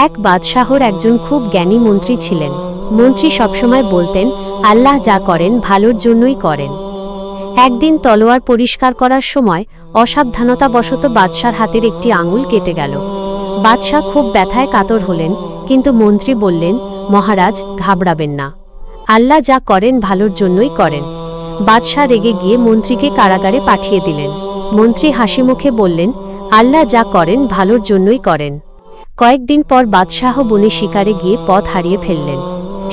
এক বাদশাহর একজন খুব জ্ঞানী মন্ত্রী ছিলেন। মন্ত্রী সবসময় বলতেন, আল্লাহ যা করেন ভালোর জন্যই করেন। একদিন তলোয়ার পরিষ্কার করার সময় অসাবধানতাবশত বাদশার হাতের একটি আঙুল কেটে গেল। বাদশাহ খুব ব্যথায় কাতর হলেন, কিন্তু মন্ত্রী বললেন, মহারাজ ঘাবড়াবেন না, আল্লাহ যা করেন ভালোর জন্যই করেন। বাদশাহ রেগে গিয়ে মন্ত্রীকে কারাগারে পাঠিয়ে দিলেন। মন্ত্রী হাসিমুখে বললেন, আল্লাহ যা করেন ভালোর জন্যই করেন। কয়েকদিন পর বাদশাহ বনে শিকারে গিয়ে পথ হারিয়ে ফেললেন।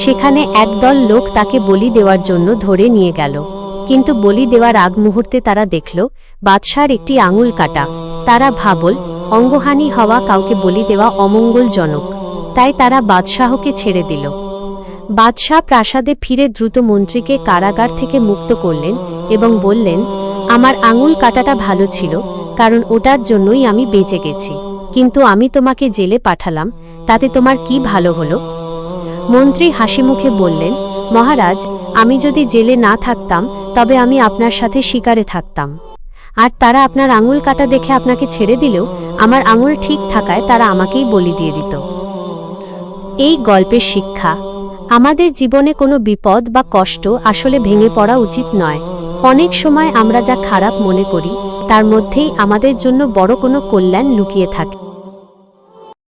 সেখানে একদল লোক তাকে বলি দেওয়ার জন্য ধরে নিয়ে গেল, কিন্তু বলি দেওয়ার আগ মুহূর্তে তারা দেখল বাদশার একটি আঙুল কাটা। তারা ভাবল অঙ্গহানি হওয়া কাউকে বলি দেওয়া অমঙ্গলজনক, তাই তারা বাদশাহকে ছেড়ে দিল। বাদশাহ প্রাসাদে ফিরে দ্রুত মন্ত্রীকে কারাগার থেকে মুক্ত করলেন এবং বললেন, আমার আঙুল কাটাটা ভালো ছিল, কারণ ওটার জন্যই আমি বেঁচে গেছি, কিন্তু আমি তোমাকে জেলে পাঠালাম, তাতে তোমার কি ভালো হলো? মন্ত্রী হাসিমুখে বললেন, মহারাজ, আমি যদি জেলে না থাকতাম তবে আমি আপনার সাথে শিকারে থাকতাম, আর তারা আপনার আঙুল কাটা দেখে আপনাকে ছেড়ে দিলেও আমার আঙুল ঠিক থাকায় তারা আমাকেই বলি দিয়ে দিত। এই গল্পের শিক্ষা, আমাদের জীবনে কোনো বিপদ বা কষ্ট আসলে ভেঙে পড়া উচিত নয়। অনেক সময় আমরা যা খারাপ মনে করি তার মধ্যেই আমাদের জন্য বড় কোনো কল্যাণ লুকিয়ে থাকে।